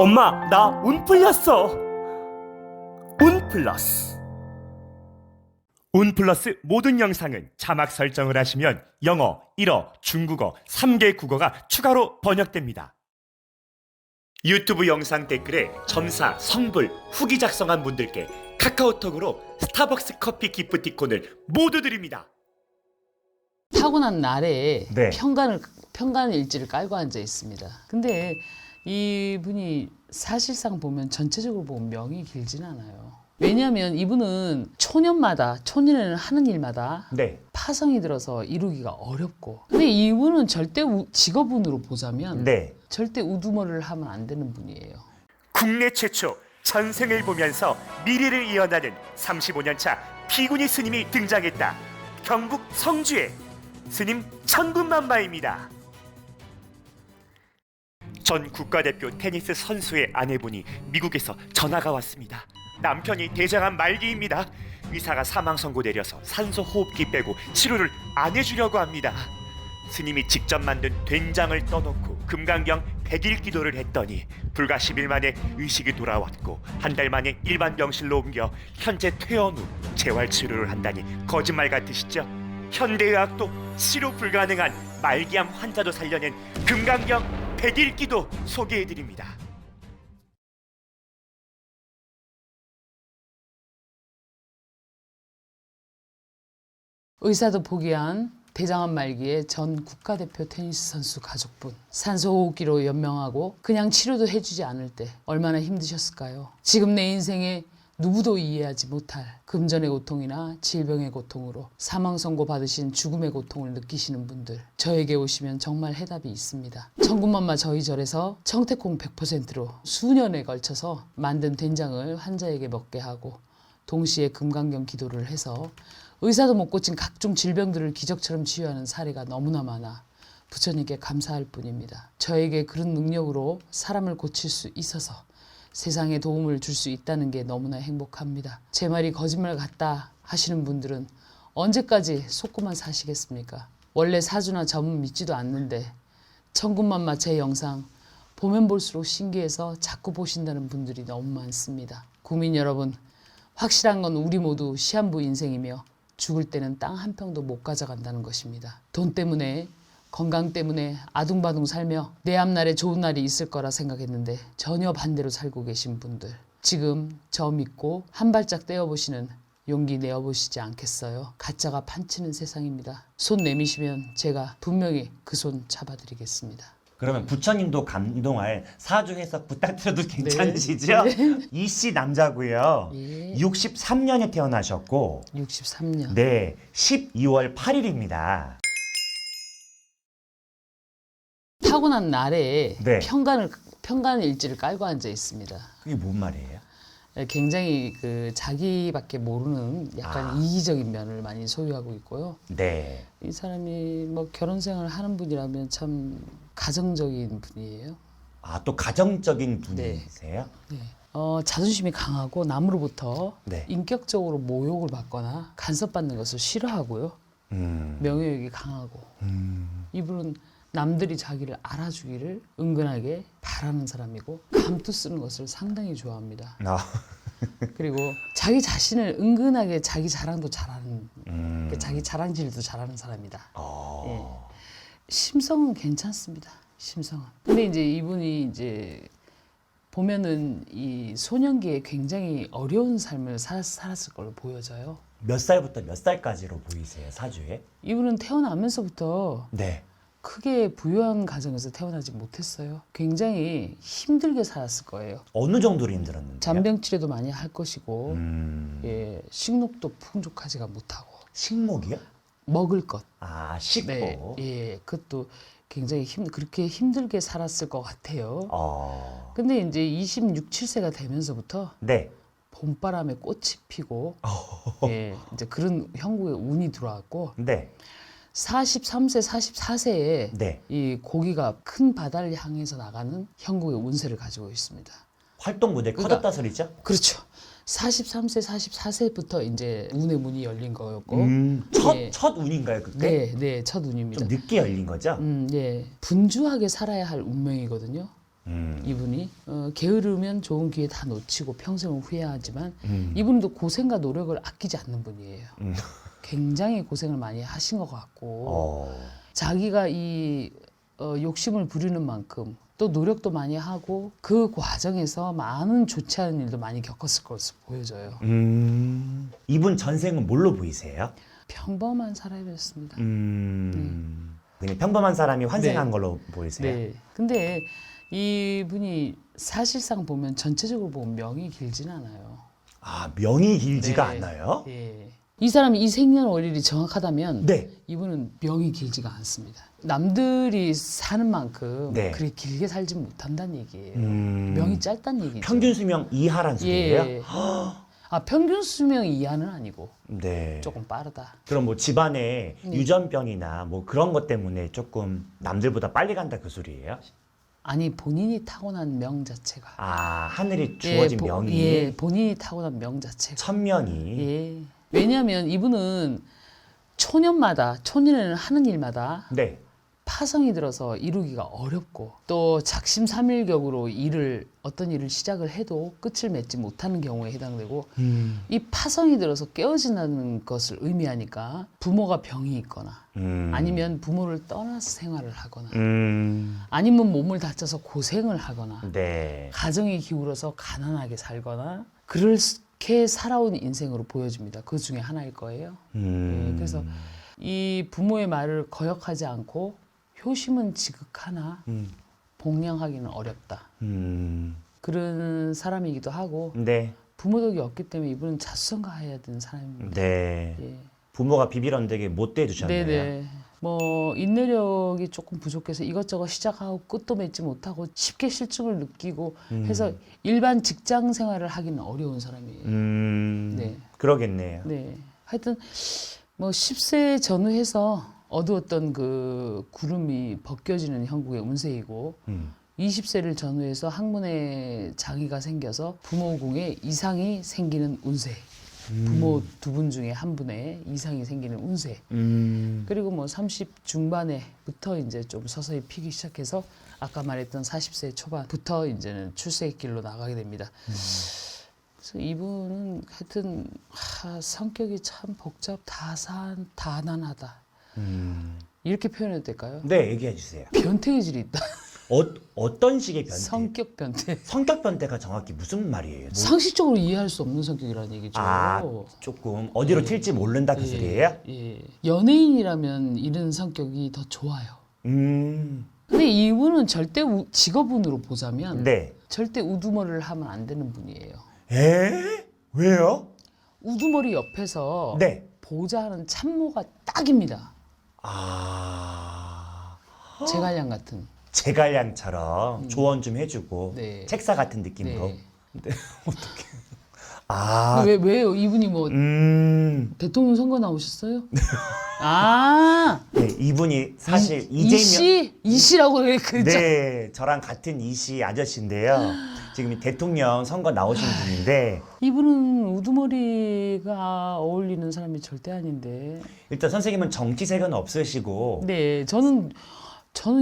엄마, 나 운 풀렸어. 운 플러스. 운 플러스 모든 영상은 자막 설정을 하시면 영어, 일어, 중국어 3개 국어가 추가로 번역됩니다. 유튜브 영상 댓글에 점사, 성불, 후기 작성한 분들께 카카오톡으로 스타벅스 커피 기프티콘을 모두 드립니다. 타고난 날에 네. 평간 일지를 깔고 앉아 있습니다. 근데 이분이 사실상 보면 전체적으로 보면 명이 길진 않아요. 왜냐하면 이분은 초년에는 하는 일마다 네. 파성이 들어서 이루기가 어렵고, 근데 이분은 절대 직업운으로 보자면 네. 절대 우두머리를 하면 안 되는 분이에요. 국내 최초 전생을 보면서 미래를 이어나는 35년차 피구니 스님이 등장했다. 경북 성주의 스님 천군만마입니다. 전 국가대표 테니스 선수의 아내분이 미국에서 전화가 왔습니다. 남편이 대장암 말기입니다. 의사가 사망 선고 내려서 산소 호흡기 빼고 치료를 안 해주려고 합니다. 스님이 직접 만든 된장을 떠놓고 금강경 100일 기도를 했더니 불과 10일 만에 의식이 돌아왔고 한 달 만에 일반 병실로 옮겨 현재 퇴원 후 재활 치료를 한다니 거짓말 같으시죠? 현대의학도 치료 불가능한 말기암 환자도 살려낸 금강경 100일 기도 소개해드립니다. 의사도 포기한 대장암 말기의 전 국가대표 테니스 선수 가족분, 산소호흡기로 연명하고 그냥 치료도 해주지 않을 때 얼마나 힘드셨을까요? 지금 내 인생에 누구도 이해하지 못할 금전의 고통이나 질병의 고통으로 사망 선고 받으신 죽음의 고통을 느끼시는 분들, 저에게 오시면 정말 해답이 있습니다. 천군만마 저희 절에서 청태콩 100%로 수년에 걸쳐서 만든 된장을 환자에게 먹게 하고 동시에 금강경 기도를 해서 의사도 못 고친 각종 질병들을 기적처럼 치유하는 사례가 너무나 많아 부처님께 감사할 뿐입니다. 저에게 그런 능력으로 사람을 고칠 수 있어서 세상에 도움을 줄 수 있다는 게 너무나 행복합니다. 제 말이 거짓말 같다 하시는 분들은 언제까지 속고만 사시겠습니까? 원래 사주나 점은 믿지도 않는데 천군만마 제 영상 보면 볼수록 신기해서 자꾸 보신다는 분들이 너무 많습니다. 국민 여러분, 확실한 건 우리 모두 시한부 인생이며 죽을 때는 땅 한 평도 못 가져간다는 것입니다. 돈 때문에, 건강 때문에 아둥바둥 살며 내 앞날에 좋은 날이 있을 거라 생각했는데 전혀 반대로 살고 계신 분들, 지금 저 믿고 한 발짝 떼어보시는 용기 내어보시지 않겠어요? 가짜가 판치는 세상입니다. 손 내미시면 제가 분명히 그 손 잡아드리겠습니다. 그러면 부처님도 감동할 사주 해석 부탁드려도 괜찮으시죠? 네. 이씨 남자고요. 예. 63년에 태어나셨고 63년. 네, 12월 8일입니다. 타고난 날에 네. 평간 일지를 깔고 앉아 있습니다. 그게 뭔 말이에요? 굉장히 그 자기밖에 모르는 약간 이기적인 면을 많이 소유하고 있고요. 네. 이 사람이 뭐 결혼 생활을 하는 분이라면 참 가정적인 분이에요. 아, 또 가정적인 네. 분이세요? 네. 자존심이 강하고 남으로부터 네. 인격적으로 모욕을 받거나 간섭받는 것을 싫어하고요. 명예욕이 강하고 이분은 남들이 자기를 알아주기를 은근하게 바라는 사람이고 감투 쓰는 것을 상당히 좋아합니다. 아. 그리고 자기 자신을 은근하게 자기 자랑도 잘하는 자기 자랑질도 잘하는 사람이다. 예. 심성은 괜찮습니다. 심성은. 근데 이제 이분이 이제 보면은 이 소년기에 굉장히 어려운 삶을 살았을 걸로 보여져요. 몇 살부터 몇 살까지로 보이세요, 사주에? 이분은 태어나면서부터 네. 크게 부유한 가정에서 태어나지 못했어요. 굉장히 힘들게 살았을 거예요. 어느 정도로 힘들었는데요? 잔병 치료도 많이 할 것이고, 음. 예, 식욕도 풍족하지가 못하고, 식목이요? 먹을 것, 아, 식고. 네, 예, 그것도 굉장히 그렇게 힘들게 살았을 것 같아요. 근데 이제 26, 7세가 되면서부터 네. 봄바람에 꽃이 피고, 예, 이제 그런 형국의 운이 들어왔고, 네. 43세, 44세에 네. 이 고기가 큰 바다를 향해서 나가는 형국의 운세를 가지고 있습니다. 활동 무대 그러니까 커졌다 소리죠? 그렇죠. 43세, 44세부터 이제 운의 문이 열린 거였고, 예. 첫 운인가요, 그때? 네, 네, 첫 운입니다. 좀 늦게 열린 거죠? 예, 분주하게 살아야 할 운명이거든요. 이분이 게으르면 좋은 기회 다 놓치고 평생을 후회하지만 이분도 고생과 노력을 아끼지 않는 분이에요. 굉장히 고생을 많이 하신 것 같고 자기가 이 욕심을 부리는 만큼 또 노력도 많이 하고 그 과정에서 많은 좋지 않은 일도 많이 겪었을 것으로 보여져요. 이분 전생은 뭘로 보이세요? 평범한 사람이었습니다. 그냥 평범한 사람이 환생한 네. 걸로 보이세요? 네. 근데 이분이 사실상 보면 전체적으로 보면 명이 길진 않아요. 아, 명이 길지가 네. 않아요? 예. 이 사람이 이 생년월일이 정확하다면 네. 이분은 명이 길지가 않습니다. 남들이 사는 만큼 네. 그렇게 길게 살지 못한다는 얘기예요. 음. 명이 짧다는 얘기죠. 평균 수명 이하란 소리예요? 예. 아, 평균 수명 이하는 아니고 네. 조금 빠르다. 그럼 뭐 집안에 네. 유전병이나 뭐 그런 것 때문에 조금 남들보다 빨리 간다 그 소리예요? 아니, 본인이 타고난 명 자체가. 아, 하늘이 주어진 명이 예, 본인이 타고난 명 자체가. 천명이 예. 왜냐하면 이분은 초년에는 하는 일마다 네. 파성이 들어서 이루기가 어렵고 또 작심삼일격으로 어떤 일을 시작을 해도 끝을 맺지 못하는 경우에 해당되고 이 파성이 들어서 깨어진다는 것을 의미하니까 부모가 병이 있거나 아니면 부모를 떠나서 생활을 하거나 아니면 몸을 다쳐서 고생을 하거나 네. 가정이 기울어서 가난하게 살거나 그렇게 살아온 인생으로 보여집니다. 그 중에 하나일 거예요. 예, 그래서 이 부모의 말을 거역하지 않고 효심은 지극하나 복량하기는 어렵다. 그런 사람이기도 하고 네. 부모 덕이 없기 때문에 이분은 자수성가해야 되는 사람입니다. 네. 예. 부모가 비비런되게 못 대해주셨네요. 네네. 뭐 인내력이 조금 부족해서 이것저것 시작하고 끝도 맺지 못하고 쉽게 실증을 느끼고 해서 일반 직장 생활을 하기는 어려운 사람이에요. 네. 그러겠네요. 네. 하여튼 뭐 10세 전후해서 어두웠던 그 구름이 벗겨지는 형국의 운세이고 20세를 전후해서 학문의 장애가 생겨서 부모궁에 이상이 생기는 운세. 부모 두 분 중에 한 분의 이상이 생기는 운세. 그리고 뭐 30 중반에부터 이제 좀 서서히 피기 시작해서 아까 말했던 40세 초반부터 이제는 출세의 길로 나가게 됩니다. 그래서 이분은 하여튼 성격이 참 다산다난하다. 이렇게 표현해도 될까요? 네, 얘기해 주세요. 변태의 질이 있다. 어떤 식의 변태? 성격 변태. 성격 변태가 정확히 무슨 말이에요? 상식적으로 이해할 수 없는 성격이라는 얘기죠. 아, 조금 어디로 튈지 모른다 그 소리예요? 예. 연예인이라면 이런 성격이 더 좋아요. 음. 근데 이분은 절대 직업운으로 보자면 네. 절대 우두머리를 하면 안 되는 분이에요. 에? 왜요? 우두머리 옆에서 네. 보좌하는 참모가 딱입니다. 아. 제갈량 같은. 제갈량처럼 조언 좀 해주고 네. 책사 같은 느낌으로. 네. 네. 어떻게? 아. 근데 왜요? 이분이 뭐 대통령 선거 나오셨어요? 아, 네, 이분이 사실 이씨라고 왜 그랬죠? 네, 저랑 같은 이씨 아저씨인데요. 지금 대통령 선거 나오신 분인데 이분은 우두머리가 어울리는 사람이 절대 아닌데. 일단 선생님은 정치색은 없으시고 네, 저는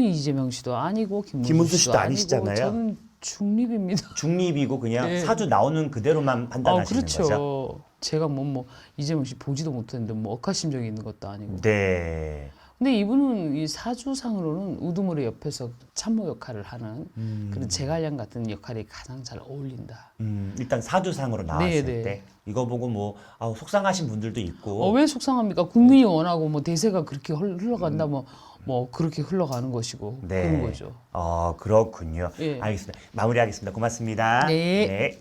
이재명 씨도 아니고 김문수 씨도 아니시잖아요. 저는 중립입니다. 중립이고 그냥 네. 사주 나오는 그대로만 판단하시는 그렇죠. 거죠. 제가 뭐 이재명 씨 보지도 못했는데 뭐 억하심정이 있는 것도 아니고. 네. 근데 이분은 이 사주상으로는 우두머리 옆에서 참모 역할을 하는 그런 제갈량 같은 역할이 가장 잘 어울린다. 일단 사주상으로 나왔을 네, 네. 때 이거 보고 뭐 속상하신 분들도 있고 왜 속상합니까? 국민이 원하고 뭐 대세가 그렇게 흘러간다 뭐 그렇게 흘러가는 것이고 네. 그런 거죠. 그렇군요. 예. 알겠습니다. 마무리하겠습니다. 고맙습니다. 네. 네.